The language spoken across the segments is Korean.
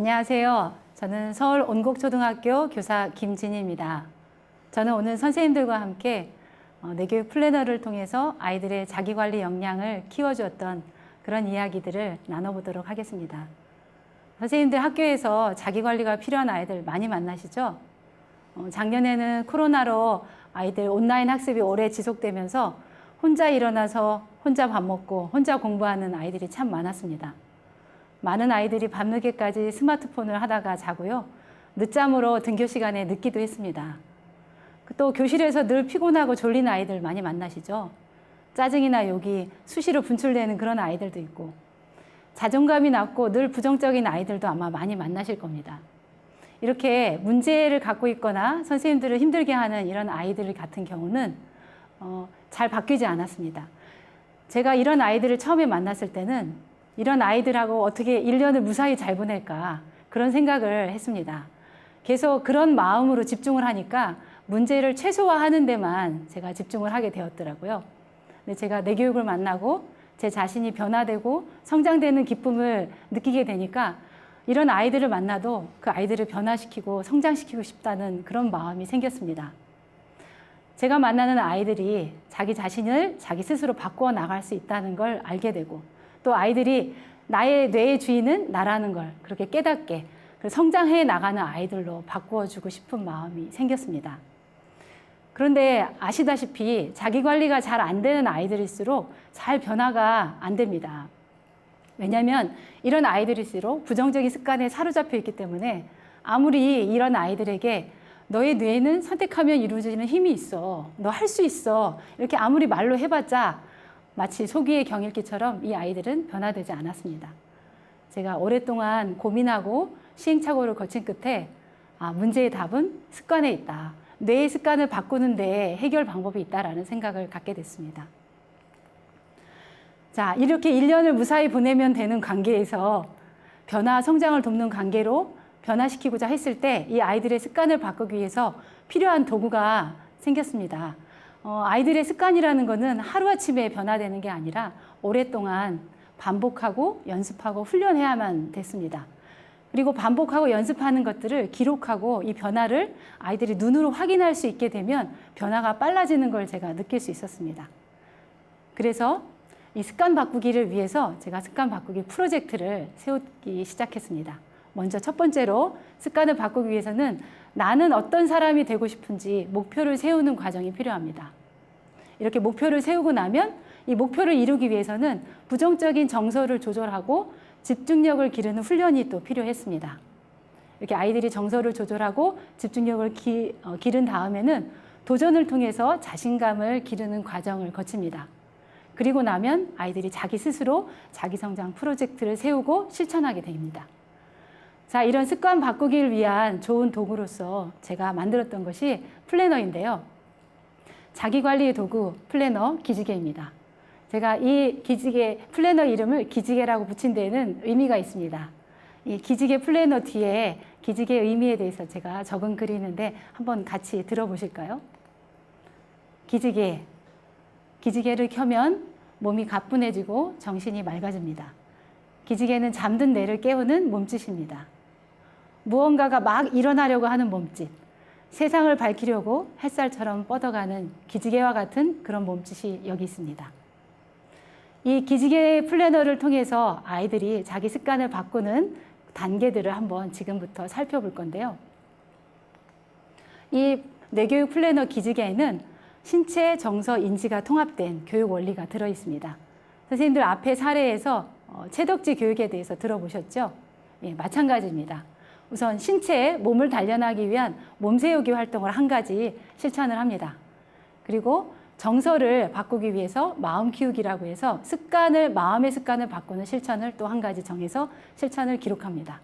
안녕하세요. 저는 서울 온곡초등학교 교사 김진희입니다. 저는 오늘 선생님들과 함께 내교육 플래너를 통해서 아이들의 자기관리 역량을 키워주었던 그런 이야기들을 나눠보도록 하겠습니다. 선생님들 학교에서 자기관리가 필요한 아이들 많이 만나시죠? 작년에는 코로나로 아이들 온라인 학습이 오래 지속되면서 혼자 일어나서 혼자 밥 먹고 혼자 공부하는 아이들이 참 많았습니다. 많은 아이들이 밤늦게까지 스마트폰을 하다가 자고요. 늦잠으로 등교 시간에 늦기도 했습니다. 또 교실에서 늘 피곤하고 졸린 아이들 많이 만나시죠? 짜증이나 욕이 수시로 분출되는 그런 아이들도 있고, 자존감이 낮고 늘 부정적인 아이들도 아마 많이 만나실 겁니다. 이렇게 문제를 갖고 있거나 선생님들을 힘들게 하는 이런 아이들 같은 경우는 잘 바뀌지 않았습니다. 제가 이런 아이들을 처음에 만났을 때는 이런 아이들하고 어떻게 1년을 무사히 잘 보낼까 그런 생각을 했습니다. 계속 그런 마음으로 집중을 하니까 문제를 최소화하는 데만 제가 집중을 하게 되었더라고요. 근데 제가 내교육을 만나고 제 자신이 변화되고 성장되는 기쁨을 느끼게 되니까 이런 아이들을 만나도 그 아이들을 변화시키고 성장시키고 싶다는 그런 마음이 생겼습니다. 제가 만나는 아이들이 자기 자신을 자기 스스로 바꾸어 나갈 수 있다는 걸 알게 되고, 또 아이들이 나의 뇌의 주인은 나라는 걸 그렇게 깨닫게 성장해 나가는 아이들로 바꾸어주고 싶은 마음이 생겼습니다. 그런데 아시다시피 자기관리가 잘 안 되는 아이들일수록 잘 변화가 안 됩니다. 왜냐하면 이런 아이들일수록 부정적인 습관에 사로잡혀 있기 때문에 아무리 이런 아이들에게 너의 뇌는 선택하면 이루어지는 힘이 있어, 너 할 수 있어, 이렇게 아무리 말로 해봤자 마치 소기의 경읽기처럼 이 아이들은 변화되지 않았습니다. 제가 오랫동안 고민하고 시행착오를 거친 끝에 문제의 답은 습관에 있다. 뇌의 습관을 바꾸는 데 해결 방법이 있다라는 생각을 갖게 됐습니다. 자, 이렇게 1년을 무사히 보내면 되는 관계에서 변화, 성장을 돕는 관계로 변화시키고자 했을 때 이 아이들의 습관을 바꾸기 위해서 필요한 도구가 생겼습니다. 아이들의 습관이라는 것은 하루아침에 변화되는 게 아니라 오랫동안 반복하고 연습하고 훈련해야만 됐습니다. 그리고 반복하고 연습하는 것들을 기록하고 이 변화를 아이들이 눈으로 확인할 수 있게 되면 변화가 빨라지는 걸 제가 느낄 수 있었습니다. 그래서 이 습관 바꾸기를 위해서 제가 습관 바꾸기 프로젝트를 세우기 시작했습니다. 먼저 첫 번째로 습관을 바꾸기 위해서는 나는 어떤 사람이 되고 싶은지 목표를 세우는 과정이 필요합니다. 이렇게 목표를 세우고 나면 이 목표를 이루기 위해서는 부정적인 정서를 조절하고 집중력을 기르는 훈련이 또 필요했습니다. 이렇게 아이들이 정서를 조절하고 집중력을 기른 다음에는 도전을 통해서 자신감을 기르는 과정을 거칩니다. 그리고 나면 아이들이 자기 스스로 자기성장 프로젝트를 세우고 실천하게 됩니다. 자, 이런 습관 바꾸기를 위한 좋은 도구로서 제가 만들었던 것이 플래너인데요. 자기관리의 도구 플래너 기지개입니다. 제가 이 기지개 플래너 이름을 기지개라고 붙인 데에는 의미가 있습니다. 이 기지개 플래너 뒤에 기지개의 의미에 대해서 제가 적은 글이 있는데 한번 같이 들어보실까요? 기지개를 켜면 몸이 가뿐해지고 정신이 맑아집니다. 기지개는 잠든 뇌를 깨우는 몸짓입니다. 무언가가 막 일어나려고 하는 몸짓, 세상을 밝히려고 햇살처럼 뻗어가는 기지개와 같은 그런 몸짓이 여기 있습니다. 이 기지개 플래너를 통해서 아이들이 자기 습관을 바꾸는 단계들을 한번 지금부터 살펴볼 건데요. 이 뇌교육 플래너 기지개에는 신체, 정서, 인지가 통합된 교육 원리가 들어 있습니다. 선생님들 앞에 사례에서 채덕지 교육에 대해서 들어보셨죠? 예, 마찬가지입니다. 우선 신체에 몸을 단련하기 위한 몸 세우기 활동을 한 가지 실천을 합니다. 그리고 정서를 바꾸기 위해서 마음 키우기라고 해서 마음의 습관을 바꾸는 실천을 또 한 가지 정해서 실천을 기록합니다.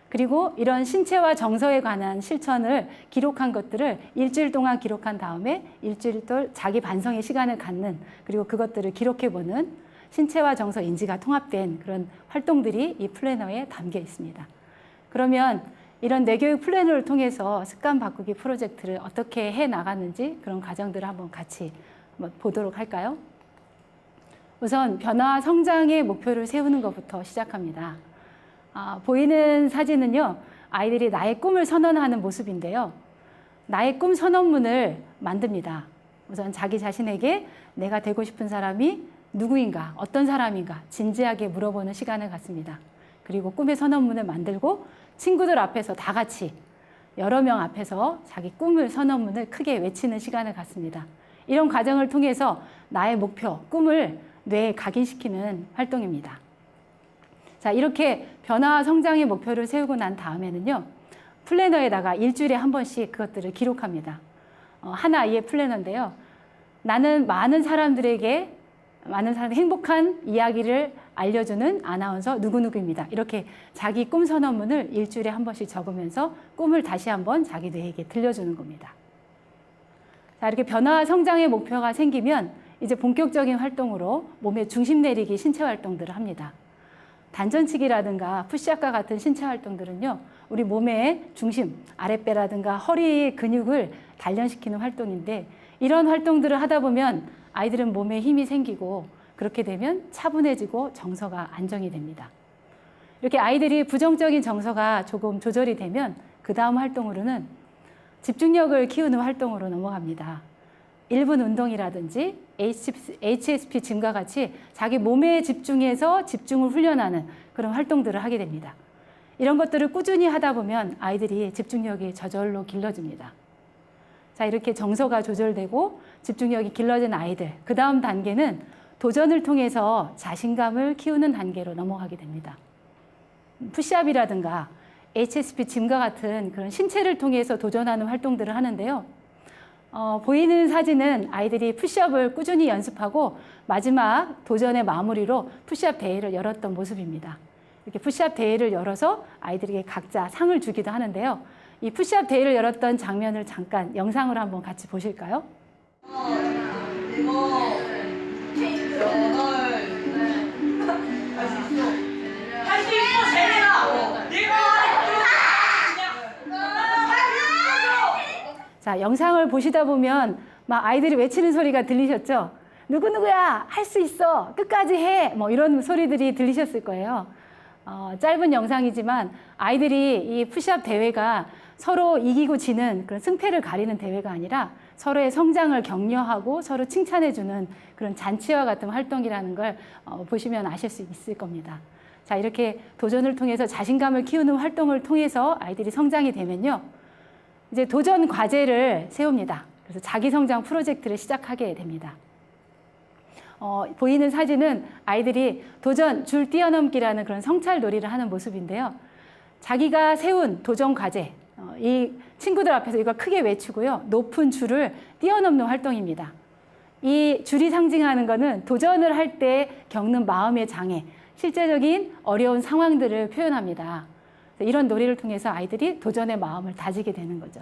그리고 이런 신체와 정서에 관한 실천을 기록한 것들을 일주일 동안 기록한 다음에 일주일 동안 자기 반성의 시간을 갖는, 그리고 그것들을 기록해보는 신체와 정서, 인지가 통합된 그런 활동들이 이 플래너에 담겨 있습니다. 그러면 이런 뇌교육 플래너를 통해서 습관 바꾸기 프로젝트를 어떻게 해 나갔는지 그런 과정들을 한번 같이 보도록 할까요? 우선 변화와 성장의 목표를 세우는 것부터 시작합니다. 보이는 사진은요, 아이들이 나의 꿈을 선언하는 모습인데요. 나의 꿈 선언문을 만듭니다. 우선 자기 자신에게 내가 되고 싶은 사람이 누구인가, 어떤 사람인가 진지하게 물어보는 시간을 갖습니다. 그리고 꿈의 선언문을 만들고 친구들 앞에서 다 같이 여러 명 앞에서 자기 꿈을 선언문을 크게 외치는 시간을 갖습니다. 이런 과정을 통해서 나의 목표, 꿈을 뇌에 각인시키는 활동입니다. 자, 이렇게 변화와 성장의 목표를 세우고 난 다음에는요, 플래너에다가 일주일에 한 번씩 그것들을 기록합니다. 한 아이의 플래너인데요. 나는 많은 사람들에게 행복한 이야기를 알려주는 아나운서 누구누구입니다. 이렇게 자기 꿈 선언문을 일주일에 한 번씩 적으면서 꿈을 다시 한번 자기 뇌에게 들려주는 겁니다. 자, 이렇게 변화와 성장의 목표가 생기면 이제 본격적인 활동으로 몸에 중심 내리기 신체 활동들을 합니다. 단전치기라든가 푸시업과 같은 신체 활동들은요, 우리 몸의 중심, 아랫배라든가 허리 근육을 단련시키는 활동인데, 이런 활동들을 하다 보면 아이들은 몸에 힘이 생기고, 그렇게 되면 차분해지고 정서가 안정이 됩니다. 이렇게 아이들이 부정적인 정서가 조금 조절이 되면 그 다음 활동으로는 집중력을 키우는 활동으로 넘어갑니다. 1분 운동이라든지 HSP 짐과 같이 자기 몸에 집중해서 집중을 훈련하는 그런 활동들을 하게 됩니다. 이런 것들을 꾸준히 하다 보면 아이들이 집중력이 저절로 길러집니다. 자, 이렇게 정서가 조절되고 집중력이 길러진 아이들, 그 다음 단계는 도전을 통해서 자신감을 키우는 단계로 넘어가게 됩니다. 푸시업이라든가 HSP 짐과 같은 그런 신체를 통해서 도전하는 활동들을 하는데요. 보이는 사진은 아이들이 푸시업을 꾸준히 연습하고 마지막 도전의 마무리로 푸시업 대회를 열었던 모습입니다. 이렇게 푸시업 대회를 열어서 아이들에게 각자 상을 주기도 하는데요. 이 푸시업 대회를 열었던 장면을 잠깐 영상으로 한번 같이 보실까요? 자, 영상을 보시다 보면 막 아이들이 외치는 소리가 들리셨죠? 누구누구야, 할 수 있어, 끝까지 해, 뭐 이런 소리들이 들리셨을 거예요. 짧은 영상이지만 아이들이 이 푸시업 대회가 서로 이기고 지는 그런 승패를 가리는 대회가 아니라 서로의 성장을 격려하고 서로 칭찬해주는 그런 잔치와 같은 활동이라는 걸 보시면 아실 수 있을 겁니다. 자, 이렇게 도전을 통해서 자신감을 키우는 활동을 통해서 아이들이 성장이 되면요, 이제 도전 과제를 세웁니다. 그래서 자기성장 프로젝트를 시작하게 됩니다. 보이는 사진은 아이들이 도전 줄 뛰어넘기라는 그런 성찰 놀이를 하는 모습인데요. 자기가 세운 도전 과제, 이 친구들 앞에서 이걸 크게 외치고요, 높은 줄을 뛰어넘는 활동입니다. 이 줄이 상징하는 것은 도전을 할 때 겪는 마음의 장애, 실제적인 어려운 상황들을 표현합니다. 이런 놀이를 통해서 아이들이 도전의 마음을 다지게 되는 거죠.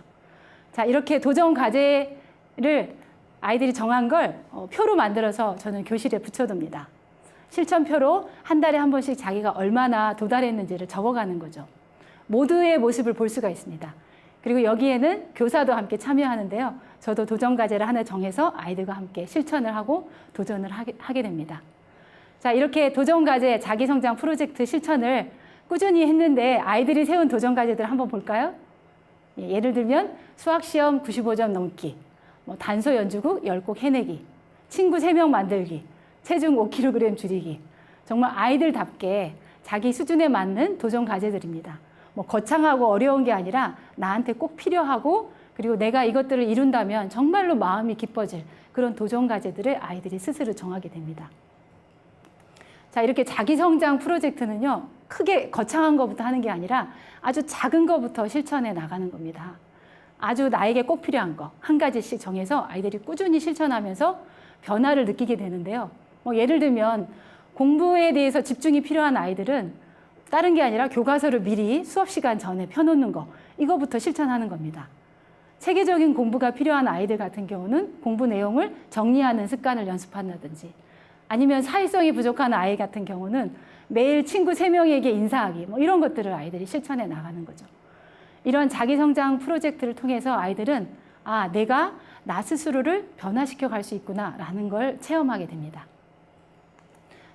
자, 이렇게 도전 과제를 아이들이 정한 걸 표로 만들어서 저는 교실에 붙여둡니다. 실천표로 한 달에 한 번씩 자기가 얼마나 도달했는지를 적어가는 거죠. 모두의 모습을 볼 수가 있습니다. 그리고 여기에는 교사도 함께 참여하는데요. 저도 도전 과제를 하나 정해서 아이들과 함께 실천을 하고 도전을 하게 됩니다. 자, 이렇게 도전 과제 자기성장 프로젝트 실천을 꾸준히 했는데 아이들이 세운 도전 과제들 한번 볼까요? 예를 들면 수학시험 95점 넘기, 단소 연주곡 10곡 해내기, 친구 3명 만들기, 체중 5kg 줄이기. 정말 아이들답게 자기 수준에 맞는 도전 과제들입니다. 거창하고 어려운 게 아니라 나한테 꼭 필요하고, 그리고 내가 이것들을 이룬다면 정말로 마음이 기뻐질 그런 도전 과제들을 아이들이 스스로 정하게 됩니다. 자, 이렇게 자기성장 프로젝트는요, 크게 거창한 것부터 하는 게 아니라 아주 작은 것부터 실천해 나가는 겁니다. 아주 나에게 꼭 필요한 거 한 가지씩 정해서 아이들이 꾸준히 실천하면서 변화를 느끼게 되는데요. 예를 들면 공부에 대해서 집중이 필요한 아이들은 다른 게 아니라 교과서를 미리 수업 시간 전에 펴놓는 거, 이거부터 실천하는 겁니다. 체계적인 공부가 필요한 아이들 같은 경우는 공부 내용을 정리하는 습관을 연습한다든지, 아니면 사회성이 부족한 아이 같은 경우는 매일 친구 3명에게 인사하기, 이런 것들을 아이들이 실천해 나가는 거죠. 이런 자기성장 프로젝트를 통해서 아이들은 내가 나 스스로를 변화시켜 갈 수 있구나 라는 걸 체험하게 됩니다.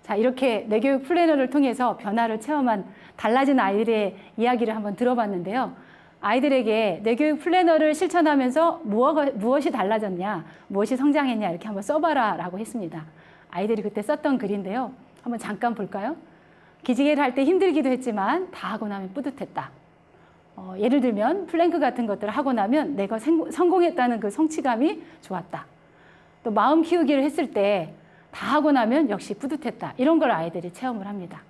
자, 자, 이렇게 내 교육 플래너를 통해서 변화를 체험한 달라진 아이들의 이야기를 한번 들어봤는데요. 아이들에게 내 교육 플래너를 실천하면서 무엇이 달라졌냐, 무엇이 성장했냐 이렇게 한번 써봐라 라고 했습니다. 아이들이 그때 썼던 글인데요. 한번 잠깐 볼까요? 기지개를 할 때 힘들기도 했지만 다 하고 나면 뿌듯했다. 예를 들면 플랭크 같은 것들을 하고 나면 내가 성공했다는 그 성취감이 좋았다. 또 마음 키우기를 했을 때 다 하고 나면 역시 뿌듯했다. 이런 걸 아이들이 체험을 합니다.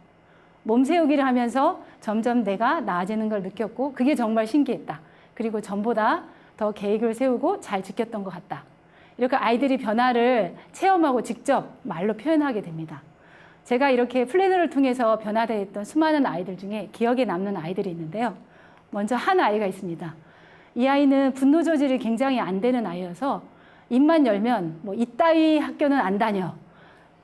몸 세우기를 하면서 점점 내가 나아지는 걸 느꼈고 그게 정말 신기했다. 그리고 전보다 더 계획을 세우고 잘 지켰던 것 같다. 이렇게 아이들이 변화를 체험하고 직접 말로 표현하게 됩니다. 제가 이렇게 플래너를 통해서 변화되었던 수많은 아이들 중에 기억에 남는 아이들이 있는데요. 먼저 한 아이가 있습니다. 이 아이는 분노 조절이 굉장히 안 되는 아이여서 입만 열면 뭐 이따위 학교는 안 다녀.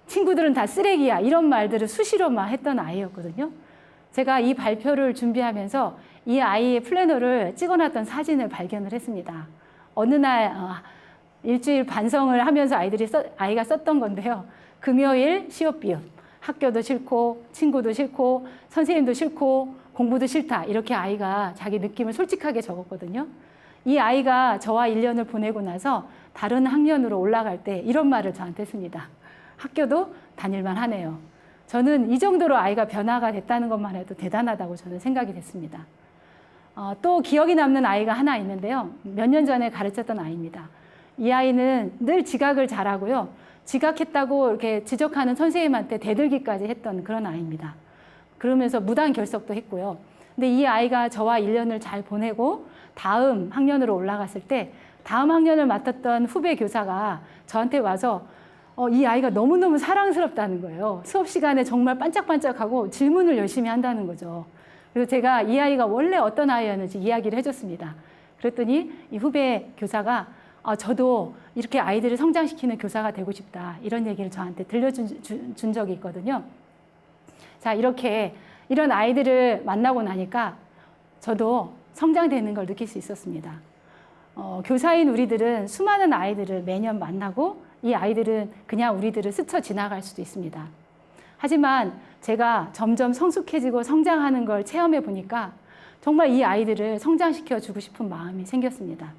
친구들은 다 쓰레기야. 이런 말들을 수시로 막 했던 아이였거든요. 제가 이 발표를 준비하면서 이 아이의 플래너를 찍어놨던 사진을 발견을 했습니다. 어느 날 일주일 반성을 하면서 아이가 썼던 건데요. 금요일 시옷 비움. 학교도 싫고 친구도 싫고 선생님도 싫고 공부도 싫다. 이렇게 아이가 자기 느낌을 솔직하게 적었거든요. 이 아이가 저와 1년을 보내고 나서 다른 학년으로 올라갈 때 이런 말을 저한테 했습니다. 학교도 다닐만 하네요. 저는 이 정도로 아이가 변화가 됐다는 것만 해도 대단하다고 저는 생각이 됐습니다. 또 기억이 남는 아이가 하나 있는데요. 몇 년 전에 가르쳤던 아이입니다. 이 아이는 늘 지각을 잘하고요. 지각했다고 이렇게 지적하는 선생님한테 대들기까지 했던 그런 아이입니다. 그러면서 무단 결석도 했고요. 근데 이 아이가 저와 1년을 잘 보내고 다음 학년으로 올라갔을 때 다음 학년을 맡았던 후배 교사가 저한테 와서 이 아이가 너무너무 사랑스럽다는 거예요. 수업 시간에 정말 반짝반짝하고 질문을 열심히 한다는 거죠. 그래서 제가 이 아이가 원래 어떤 아이였는지 이야기를 해줬습니다. 그랬더니 이 후배 교사가 저도 이렇게 아이들을 성장시키는 교사가 되고 싶다. 이런 얘기를 저한테 들려준 적이 있거든요. 자, 이런 아이들을 만나고 나니까 저도 성장되는 걸 느낄 수 있었습니다. 교사인 우리들은 수많은 아이들을 매년 만나고 이 아이들은 그냥 우리들을 스쳐 지나갈 수도 있습니다. 하지만 제가 점점 성숙해지고 성장하는 걸 체험해 보니까 정말 이 아이들을 성장시켜 주고 싶은 마음이 생겼습니다.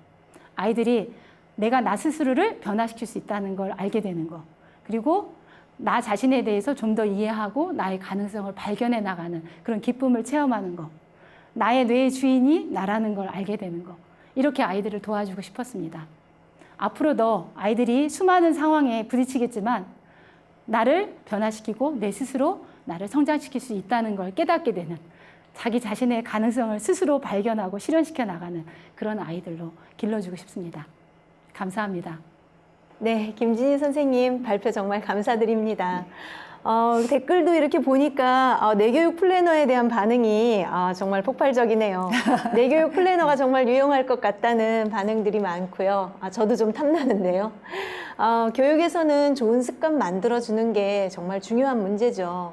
아이들이 내가 나 스스로를 변화시킬 수 있다는 걸 알게 되는 거. 그리고 나 자신에 대해서 좀 더 이해하고 나의 가능성을 발견해 나가는 그런 기쁨을 체험하는 거. 나의 뇌의 주인이 나라는 걸 알게 되는 거. 이렇게 아이들을 도와주고 싶었습니다. 앞으로도 아이들이 수많은 상황에 부딪히겠지만 나를 변화시키고 내 스스로 나를 성장시킬 수 있다는 걸 깨닫게 되는 자기 자신의 가능성을 스스로 발견하고 실현시켜 나가는 그런 아이들로 길러주고 싶습니다. 감사합니다. 네, 김진희 선생님 발표 정말 감사드립니다. 댓글도 이렇게 보니까 내 교육 플래너에 대한 반응이 정말 폭발적이네요. 내 교육 플래너가 정말 유용할 것 같다는 반응들이 많고요. 저도 좀 탐나는데요. 교육에서는 좋은 습관 만들어주는 게 정말 중요한 문제죠.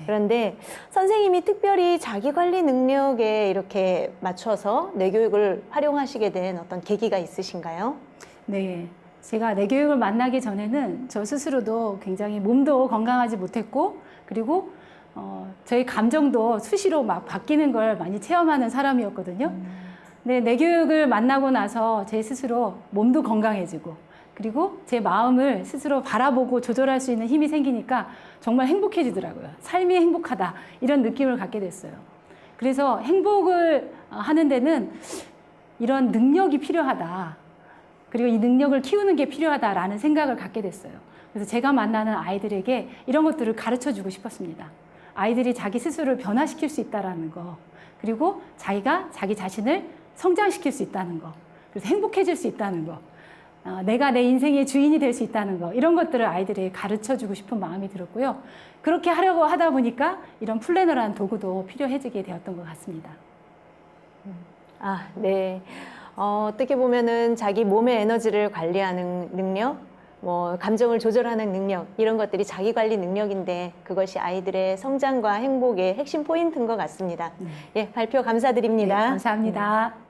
그런데 선생님이 특별히 자기관리 능력에 이렇게 맞춰서 내 교육을 활용하시게 된 어떤 계기가 있으신가요? 네. 제가 내 교육을 만나기 전에는 저 스스로도 굉장히 몸도 건강하지 못했고 그리고 저희 감정도 수시로 막 바뀌는 걸 많이 체험하는 사람이었거든요. 근데 내 교육을 만나고 나서 제 스스로 몸도 건강해지고 그리고 제 마음을 스스로 바라보고 조절할 수 있는 힘이 생기니까 정말 행복해지더라고요. 삶이 행복하다 이런 느낌을 갖게 됐어요. 그래서 행복을 하는 데는 이런 능력이 필요하다. 그리고 이 능력을 키우는 게 필요하다라는 생각을 갖게 됐어요. 그래서 제가 만나는 아이들에게 이런 것들을 가르쳐주고 싶었습니다. 아이들이 자기 스스로를 변화시킬 수 있다는 거, 그리고 자기가 자기 자신을 성장시킬 수 있다는 거, 그래서 행복해질 수 있다는 거, 내가 내 인생의 주인이 될 수 있다는 거, 이런 것들을 아이들에게 가르쳐주고 싶은 마음이 들었고요. 그렇게 하려고 하다 보니까 이런 플래너라는 도구도 필요해지게 되었던 것 같습니다. 네. 어떻게 보면은 자기 몸의 에너지를 관리하는 능력, 감정을 조절하는 능력, 이런 것들이 자기 관리 능력인데 그것이 아이들의 성장과 행복의 핵심 포인트인 것 같습니다. 예, 발표 감사드립니다. 네, 감사합니다.